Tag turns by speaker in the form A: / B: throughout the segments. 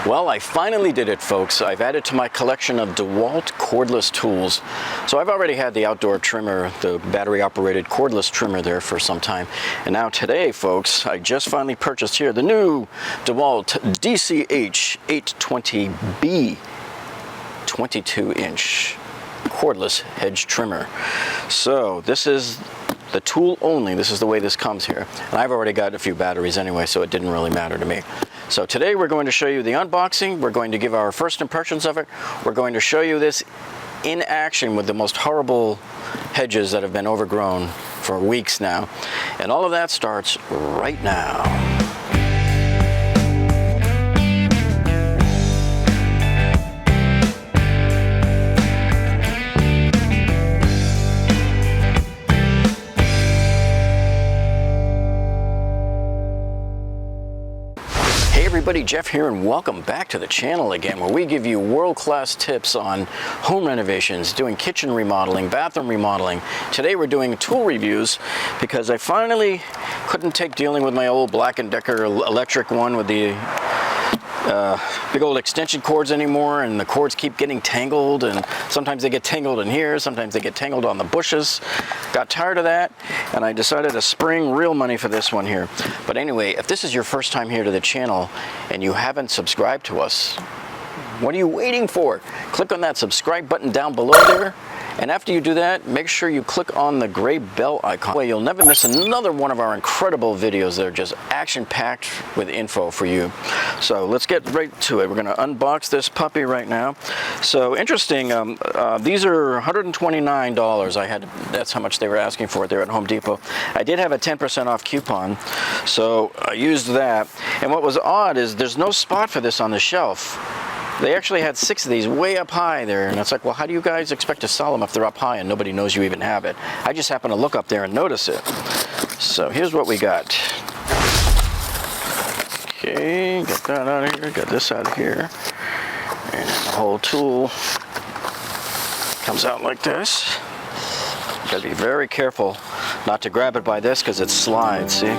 A: Well, I finally did it, folks. I've added to my collection of DeWalt cordless tools. So I've already had the outdoor trimmer, the battery-operated cordless trimmer there for some time. And now today, folks, I just finally purchased here the new DeWalt DCHT820B 22-inch cordless hedge trimmer. So this is the tool only. This is the way this comes here. And I've already got a few batteries anyway, so it didn't really matter to me. So today we're going to show you the unboxing. We're going to give our first impressions of it. We're going to show you this in action with the most horrible hedges that have been overgrown for weeks now. And all of that starts right now. Everybody, Jeff here, and welcome back to the channel again, where we give you world-class tips on home renovations, doing kitchen remodeling, bathroom remodeling. Today we're doing tool reviews because I finally couldn't take dealing with my old Black & Decker electric one with the big old extension cords anymore, and the cords keep getting tangled, and sometimes they get tangled in here, sometimes they get tangled on the bushes. Got tired of that, and I decided to spring real money for this one here. But anyway, if this is your first time here to the channel and you haven't subscribed to us, what are you waiting for? Click on that subscribe button down below there. And after you do that, make sure you click on the gray bell icon. You'll never miss another one of our incredible videos that are just action-packed with info for you. So let's get right to it. We're going to unbox this puppy right now. So interesting, these are $129. That's how much they were asking for it there at Home Depot. I did have a 10% off coupon, so I used that. And what was odd is there's no spot for this on the shelf. They actually had 6 of these way up high there, and it's like, well, how do you guys expect to sell them if they're up high and nobody knows you even have it? I just happened to look up there and notice it. So here's what we got. Okay, got that out of here, got this out of here. And the whole tool comes out like this. Gotta be very careful not to grab it by this because it slides, see?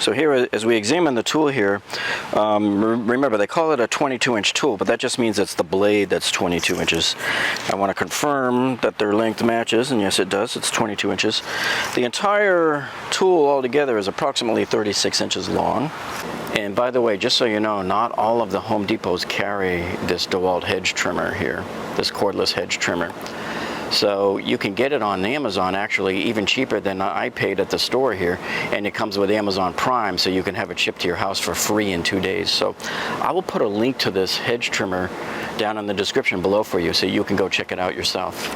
A: So here, as we examine the tool here, remember they call it a 22-inch tool, but that just means it's the blade that's 22 inches. I want to confirm that their length matches, and yes it does, it's 22 inches. The entire tool altogether is approximately 36 inches long. And by the way, just so you know, not all of the Home Depots carry this DeWalt Hedge Trimmer here, this cordless hedge trimmer. So you can get it on Amazon actually even cheaper than I paid at the store here, and it comes with Amazon Prime, so you can have it shipped to your house for free in 2 days. So I will put a link to this hedge trimmer down in the description below for you so you can go check it out yourself.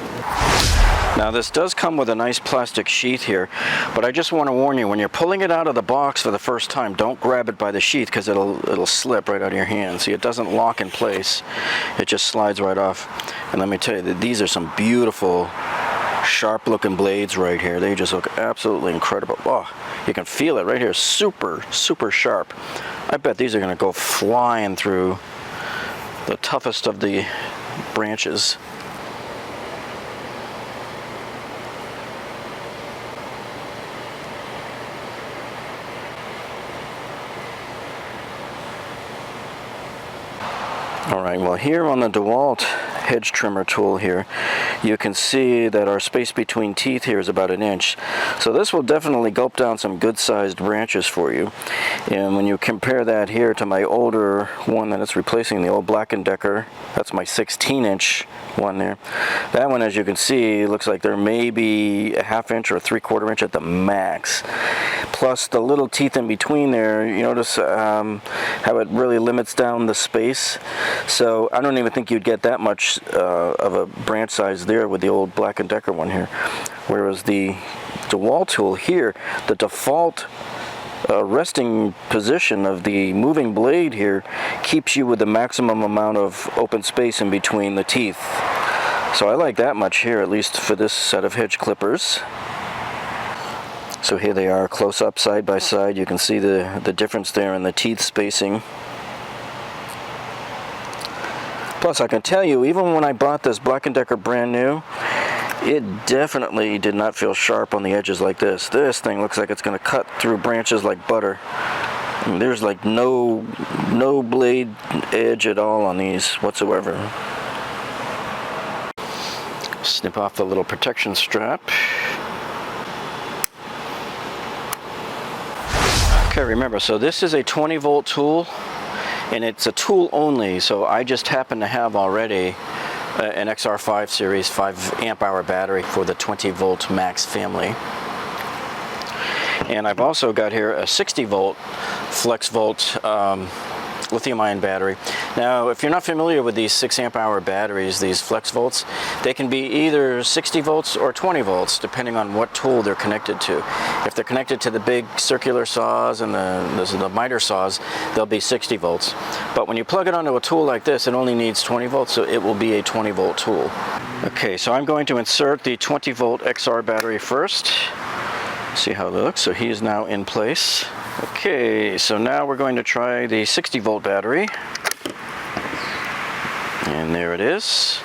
A: Now this does come with a nice plastic sheath here, but I just want to warn you, when you're pulling it out of the box for the first time, don't grab it by the sheath because it'll slip right out of your hand. See, it doesn't lock in place. It just slides right off. And let me tell you that these are some beautiful, sharp looking blades right here. They just look absolutely incredible. Oh, you can feel it right here. Super, super sharp. I bet these are going to go flying through the toughest of the branches. Alright, well here on the DeWalt Hedge Trimmer tool here, you can see that our space between teeth here is about 1 inch. So this will definitely gulp down some good sized branches for you. And when you compare that here to my older one that it's replacing, the old Black & Decker, that's my 16-inch one there. That one, as you can see, looks like there may be a 1/2 inch or a 3/4 inch at the max. Plus the little teeth in between there, you notice how it really limits down the space. So I don't even think you'd get that much of a branch size there with the old Black & Decker one here. Whereas the DeWalt tool here, the default resting position of the moving blade here keeps you with the maximum amount of open space in between the teeth. So I like that much here, at least for this set of hedge clippers. So here they are close up side by side. You can see the difference there in the teeth spacing. Plus I can tell you, even when I bought this Black & Decker brand new, it definitely did not feel sharp on the edges like this. This thing looks like it's going to cut through branches like butter. And there's like no blade edge at all on these whatsoever. Snip off the little protection strap. Okay, remember, so this is a 20-volt tool, and it's a tool only, so I just happen to have already an XR5 series 5 amp hour battery for the 20-volt max family. And I've also got here a 60-volt flex volt lithium-ion battery. Now, if you're not familiar with these 6 amp hour batteries, these flex volts, they can be either 60 volts or 20 volts, depending on what tool they're connected to. If they're connected to the big circular saws and the miter saws, they'll be 60 volts. But when you plug it onto a tool like this, it only needs 20 volts, so it will be a 20-volt tool. Okay, so I'm going to insert the 20-volt XR battery first. See how it looks. So he is now in place. Okay, so now we're going to try the 60-volt battery. And there it is.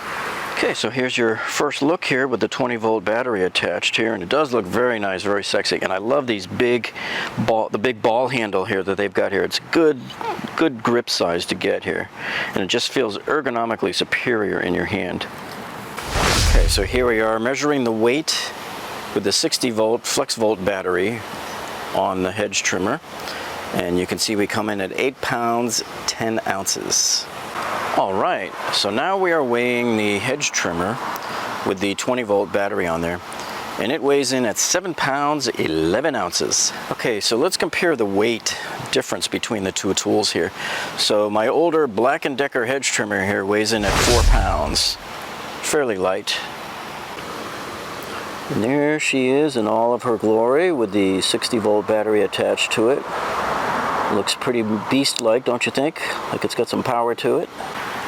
A: Okay, so here's your first look here with the 20-volt battery attached here, and it does look very nice, very sexy. And I love these the big ball handle here that they've got here. It's good grip size to get here, and it just feels ergonomically superior in your hand. Okay, so here we are measuring the weight with the 60-volt flex volt battery on the hedge trimmer, and you can see we come in at 8 pounds 10 ounces. All right, so now we are weighing the hedge trimmer with the 20-volt battery on there, and it weighs in at 7 pounds 11 ounces. Okay, so let's compare the weight difference between the two tools here. So my older Black & Decker hedge trimmer here weighs in at 4 pounds, fairly light. And there she is in all of her glory with the 60-volt battery attached to it. Looks pretty beast-like, don't you think? Like it's got some power to it.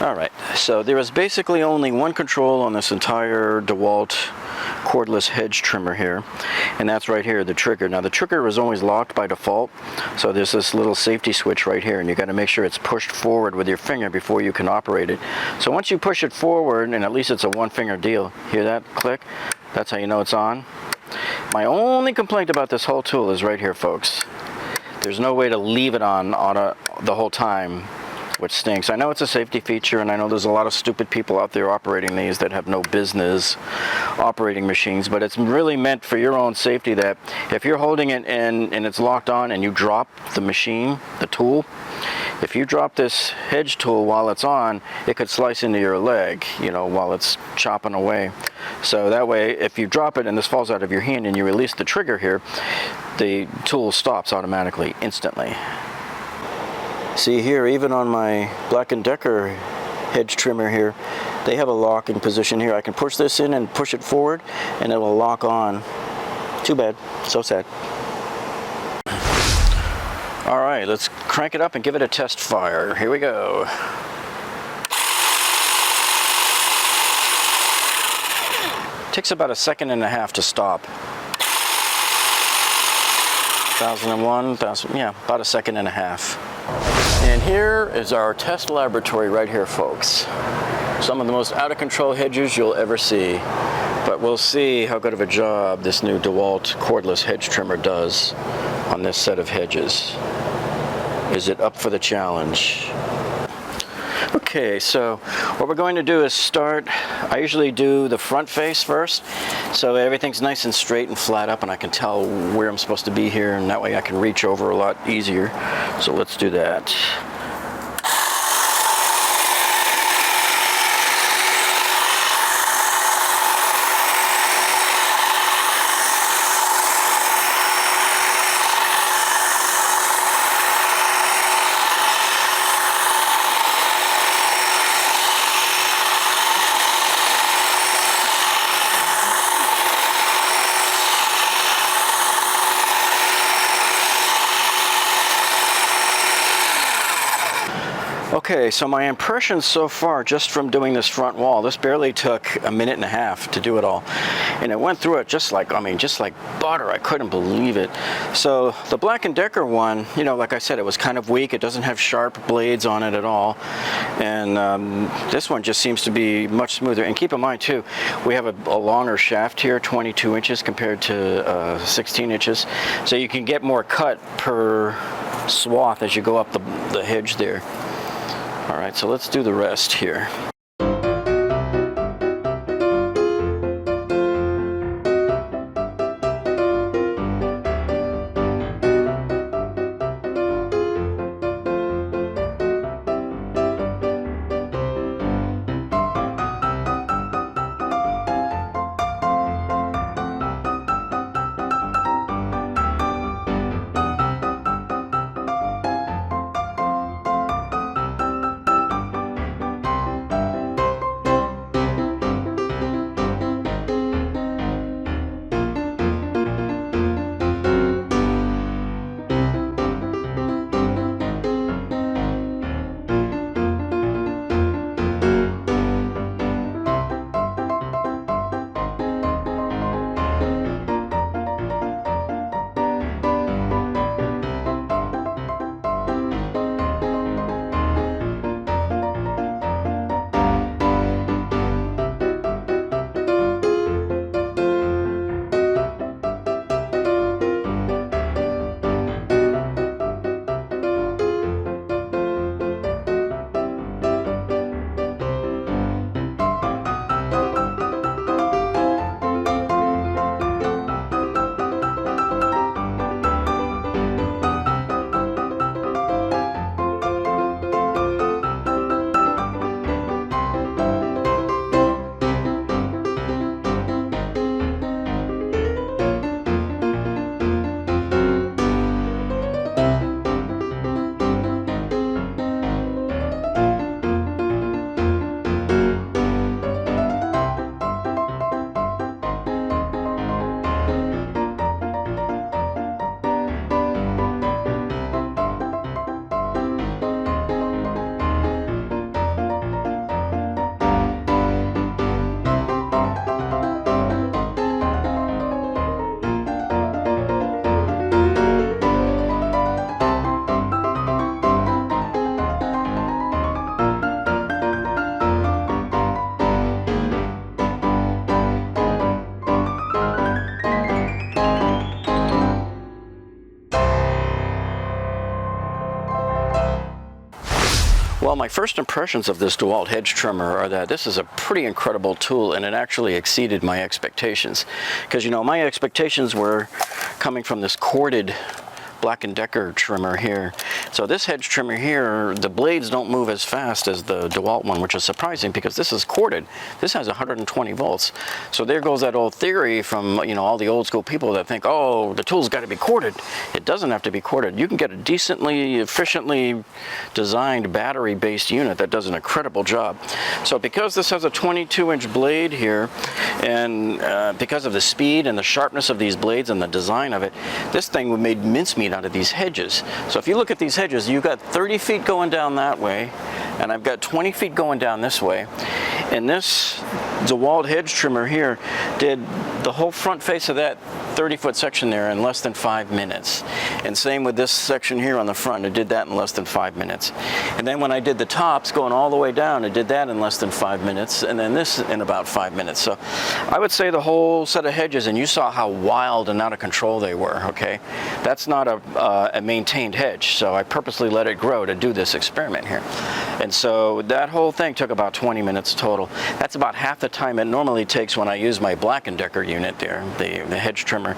A: Alright, so there is basically only one control on this entire DeWalt cordless hedge trimmer here, and that's right here, the trigger. Now the trigger is always locked by default, so there's this little safety switch right here, and you got to make sure it's pushed forward with your finger before you can operate it. So once you push it forward, and at least it's a one-finger deal, hear that click? That's how you know it's on. My only complaint about this whole tool is right here, folks. There's no way to leave it on the whole time, which stinks. I know it's a safety feature, and I know there's a lot of stupid people out there operating these that have no business operating machines, but it's really meant for your own safety that if you're holding it and it's locked on and you drop the machine, the tool, if you drop this hedge tool while it's on, it could slice into your leg, you know, while it's chopping away. So that way, if you drop it and this falls out of your hand and you release the trigger here, the tool stops automatically, instantly. See here, even on my Black & Decker hedge trimmer here. They have a locking position here. I can push this in and push it forward and it will lock on. Too bad, so sad. All right, let's crank it up and give it a test fire. Here we go. Takes about 1.5 seconds to stop. 1001, yeah, about 1.5 seconds. And here is our test laboratory right here, folks. Some of the most out of control hedges you'll ever see. But we'll see how good of a job this new DeWalt cordless hedge trimmer does on this set of hedges. Is it up for the challenge? Okay, so what we're going to do is start, I usually do the front face first, so everything's nice and straight and flat up and I can tell where I'm supposed to be here, and that way I can reach over a lot easier. So let's do that. Okay, so my impressions so far just from doing this front wall, this barely took 1.5 minutes to do it all. And it went through it just like, just like butter. I couldn't believe it. So the Black & Decker one, you know, like I said, it was kind of weak. It doesn't have sharp blades on it at all. And this one just seems to be much smoother. And keep in mind too, we have a longer shaft here, 22 inches compared to 16 inches. So you can get more cut per swath as you go up the hedge there. All right, so let's do the rest here. Well, my first impressions of this DeWalt Hedge Trimmer are that this is a pretty incredible tool, and it actually exceeded my expectations. Because, you know, my expectations were coming from this corded Black & Decker trimmer here, So this hedge trimmer here, the blades don't move as fast as the DeWalt one, which is surprising because this is corded. This has 120 volts. So there goes that old theory from, you know, all the old school people that think, oh, the tool's got to be corded. It doesn't have to be corded. You can get a decently, efficiently designed battery-based unit that does an incredible job. So because this has a 22-inch blade here, and because of the speed and the sharpness of these blades and the design of it, this thing made mincemeat out of these hedges. So if you look at these hedges, you've got 30 feet going down that way, and I've got 20 feet going down this way. And this DeWalt Hedge Trimmer here did the whole front face of that 30-foot section there in less than 5 minutes. And same with this section here on the front, it did that in less than 5 minutes. And then when I did the tops going all the way down, it did that in less than 5 minutes, and then this in about 5 minutes. So I would say the whole set of hedges, and you saw how wild and out of control they were, okay? That's not a maintained hedge, so I purposely let it grow to do this experiment here. And so that whole thing took about 20 minutes total. That's about half the time it normally takes when I use my Black & Decker unit there, the hedge trimmer.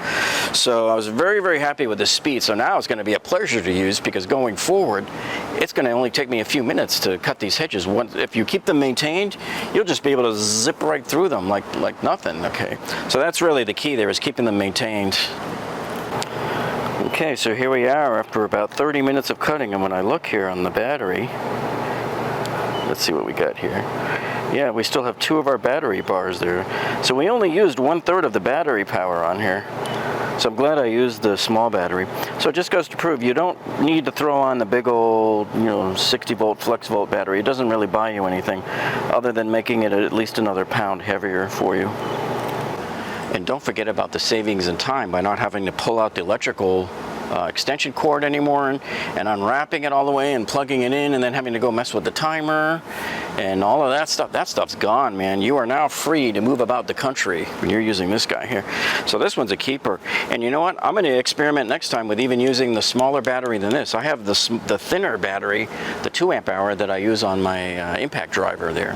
A: So I was very, very happy with the speed. So now it's going to be a pleasure to use, because going forward, it's going to only take me a few minutes to cut these hedges. If you keep them maintained, you'll just be able to zip right through them like nothing, okay? So that's really the key there, is keeping them maintained. Okay, so here we are after about 30 minutes of cutting, and when I look here on the battery, let's see what we got here. Yeah, we still have 2 of our battery bars there. So we only used 1/3 of the battery power on here. So I'm glad I used the small battery. So it just goes to prove you don't need to throw on the big old, 60-volt flex volt battery. It doesn't really buy you anything other than making it at least another pound heavier for you. And don't forget about the savings in time by not having to pull out the electrical extension cord anymore and unwrapping it all the way and plugging it in and then having to go mess with the timer and all of that stuff. That stuff's gone, man. You are now free to move about the country when you're using this guy here. So this one's a keeper. And you know what? I'm going to experiment next time with even using the smaller battery than this. I have the thinner battery, the 2 amp hour that I use on my impact driver there.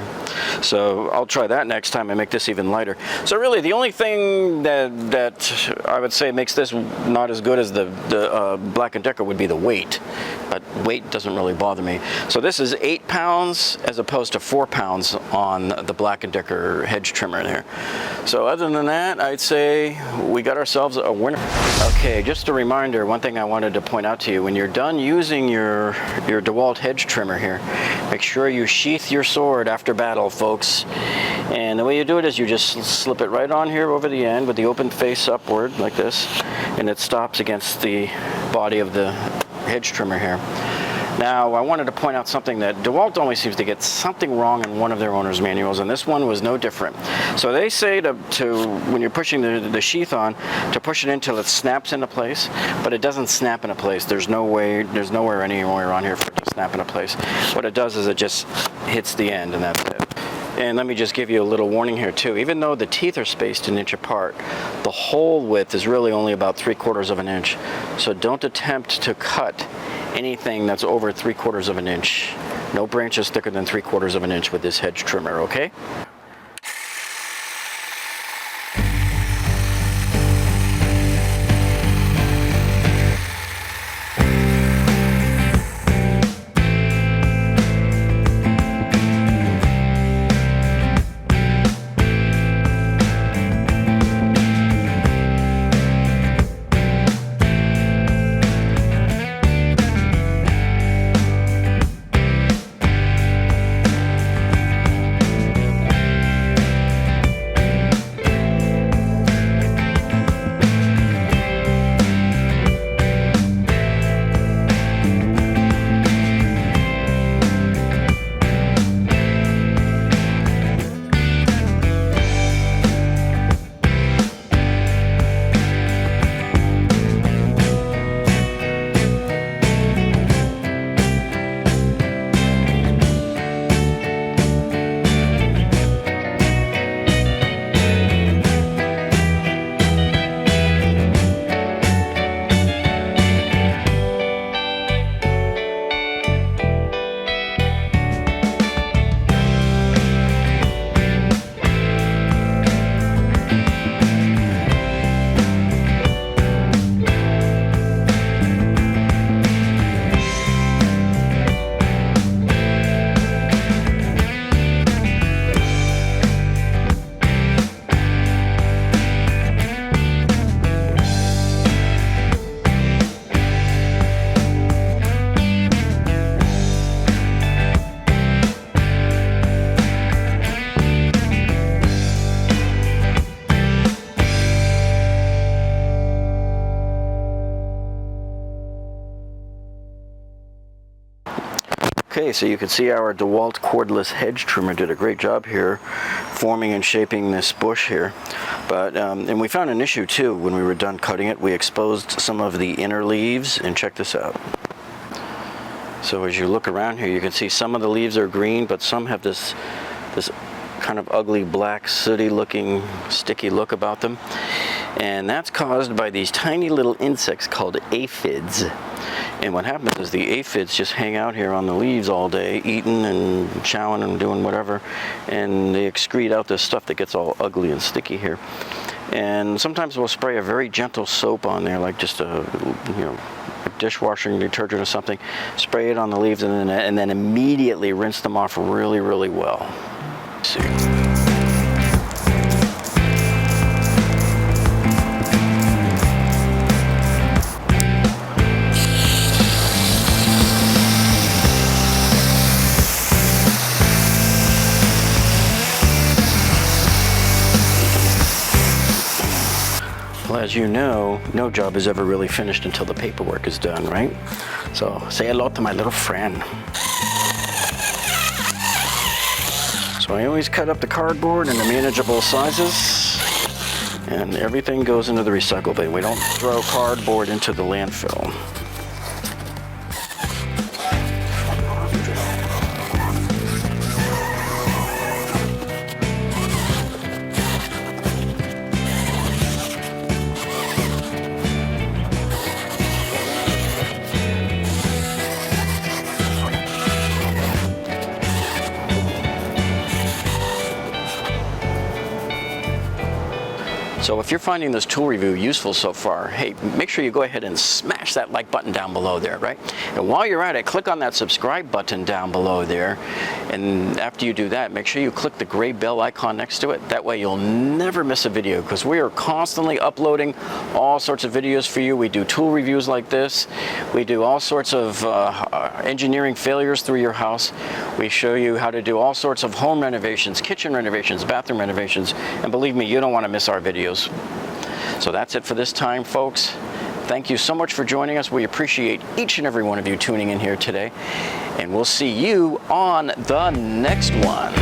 A: So I'll try that next time and make this even lighter. So really the only thing that I would say makes this not as good as the Black & Decker would be the weight, but weight doesn't really bother me. So this is 8 pounds as opposed to 4 pounds on the Black & Decker hedge trimmer there. So other than that, I'd say we got ourselves a winner. Okay, just a reminder, one thing I wanted to point out to you, when you're done using your DeWalt hedge trimmer here, make sure you sheath your sword after battle, folks. And the way you do it is you just slip it right on here over the end with the open face upward like this, and it stops against the body of the hedge trimmer here. Now, I wanted to point out something that DeWalt always seems to get something wrong in one of their owner's manuals, and this one was no different. So they say to when you're pushing the sheath on, to push it until it snaps into place, but it doesn't snap into place. There's nowhere anywhere on here for it to snap into place. What it does is it just hits the end, and that's it. And let me just give you a little warning here too. Even though the teeth are spaced an inch apart, the hole width is really only about 3/4 of an inch. So don't attempt to cut anything that's over 3/4 of an inch. No branches thicker than 3/4 of an inch with this hedge trimmer, okay? Okay, so you can see our DeWalt Cordless Hedge Trimmer did a great job here forming and shaping this bush here. But and we found an issue too when we were done cutting it. We exposed some of the inner leaves, and check this out. So as you look around here, you can see some of the leaves are green, but some have this kind of ugly black sooty looking sticky look about them. And that's caused by these tiny little insects called aphids. And what happens is the aphids just hang out here on the leaves all day, eating and chowing and doing whatever, and they excrete out this stuff that gets all ugly and sticky here. And sometimes we'll spray a very gentle soap on there, like just a dishwashing detergent or something, spray it on the leaves, and then immediately rinse them off really, really well. Let's see. Well, as you know, no job is ever really finished until the paperwork is done, right? So say hello to my little friend. So I always cut up the cardboard into manageable sizes, and everything goes into the recycle bin. We don't throw cardboard into the landfill. So if you're finding this tool review useful so far, hey, make sure you go ahead and smash that like button down below there, right? And while you're at it, click on that subscribe button down below there. And after you do that, make sure you click the gray bell icon next to it. That way you'll never miss a video, because we are constantly uploading all sorts of videos for you. We do tool reviews like this. We do all sorts of engineering failures through your house. We show you how to do all sorts of home renovations, kitchen renovations, bathroom renovations. And believe me, you don't want to miss our videos. So that's it for this time, folks. Thank you so much for joining us. We appreciate each and every one of you tuning in here today. And we'll see you on the next one.